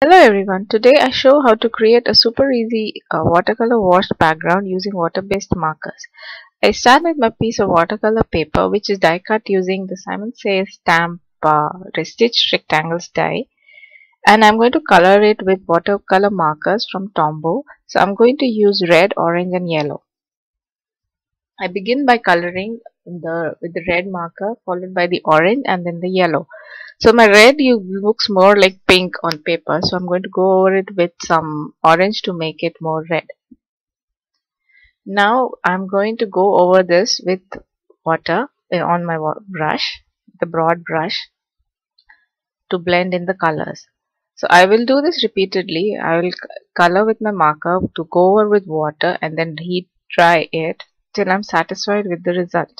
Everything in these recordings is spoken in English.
Hello everyone, today I show how to create a super easy watercolor washed background using water-based markers. I start with my piece of watercolor paper which is die cut using the Simon Says stamp stitched rectangles die, and I'm going to color it with watercolor markers from Tombow. So I'm going to use red, orange and yellow. I begin by coloring with the red marker followed by the orange and then the yellow. So my red looks more like pink on paper, so I'm going to go over it with some orange to make it more red. Now I'm going to go over this with water on my brush, the broad brush, to blend in the colors. So I will do this repeatedly. I will color with my marker to go over with water and then heat dry it till I'm satisfied with the result.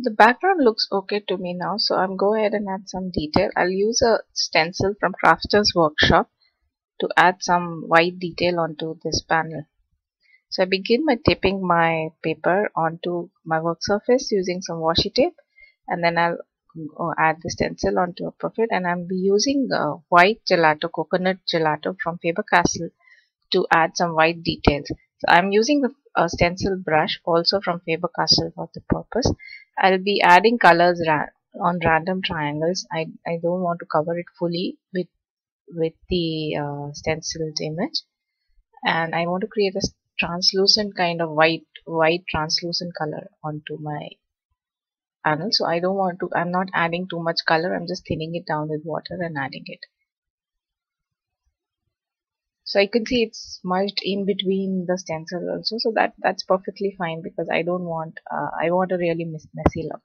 The background looks okay to me now, so I'm go ahead and add some detail. I'll use a stencil from Crafter's Workshop to add some white detail onto this panel. So I begin by tipping my paper onto my work surface using some washi tape, and then I'll add the stencil on top of it, and I'll be using white gelato, coconut gelato from Faber-Castell to add some white details. So I'm using a stencil brush also from Faber-Castell for the purpose. I'll be adding colors on random triangles. I don't want to cover it fully with the stenciled image, and I want to create a translucent kind of white translucent color onto my panel. So I don't want to, I'm not adding too much color, I'm just thinning it down with water and adding it. So you can see it's smudged in between the stencil also, so that's perfectly fine because I don't want I want a really messy look.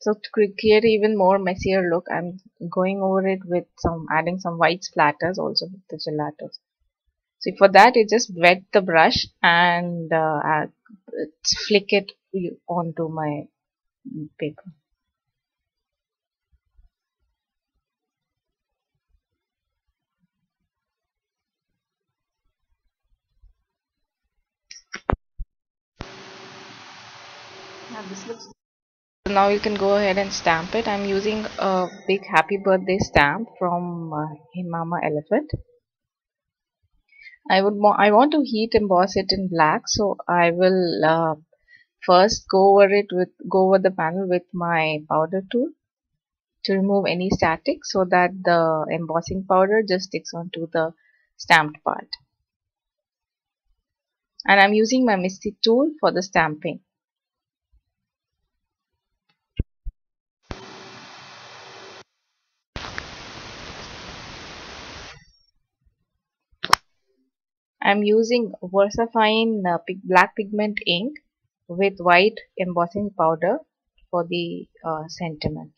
So to create even more messier look, I'm going over it with adding some white splatters also with the gelato. So for that, you just wet the brush and flick it onto my paper. Now this looks. So now you can go ahead and stamp it. I'm using a big happy birthday stamp from Himama Elephant. I want to heat emboss it in black, so I will first go over the panel with my powder tool to remove any static so that the embossing powder just sticks onto the stamped part. And I'm using my Misty tool for the stamping. I'm using VersaFine black pigment ink with white embossing powder for the sentiment.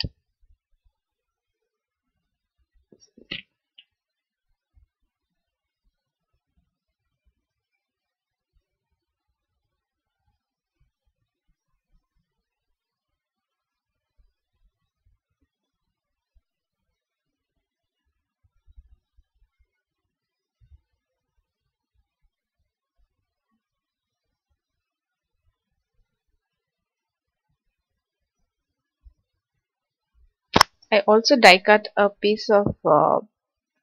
I also die cut a piece of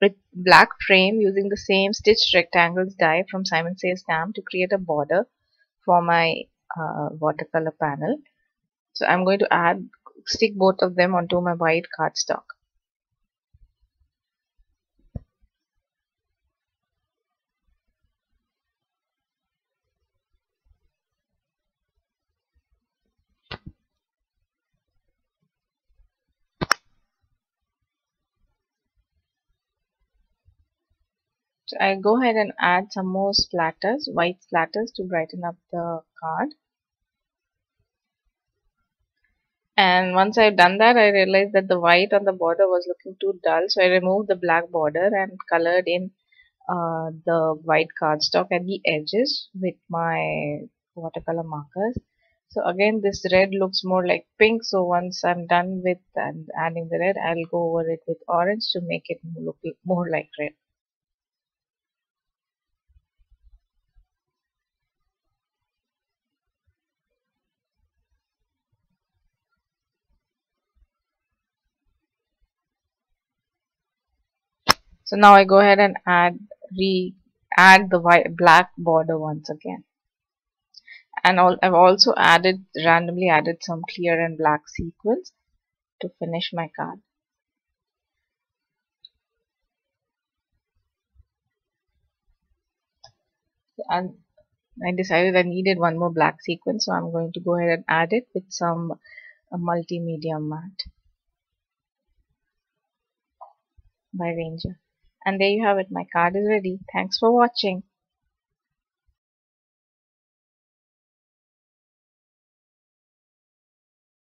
with black frame using the same stitched rectangles die from Simon Says Stamp to create a border for my watercolor panel. So I'm going to stick both of them onto my white cardstock. So I go ahead and add some more splatters, white splatters to brighten up the card. And once I've done that, I realized that the white on the border was looking too dull, so I removed the black border and colored in the white cardstock at the edges with my watercolor markers. So again, this red looks more like pink, so once I'm done with and adding the red, I'll go over it with orange to make it look more like red. So now I go ahead and add the black border once again. And I've also randomly added some clear and black sequins to finish my card. And I decided I needed one more black sequin, so I'm going to go ahead and add it with some multimedia matte by Ranger. And there you have it, my card is ready. Thanks for watching.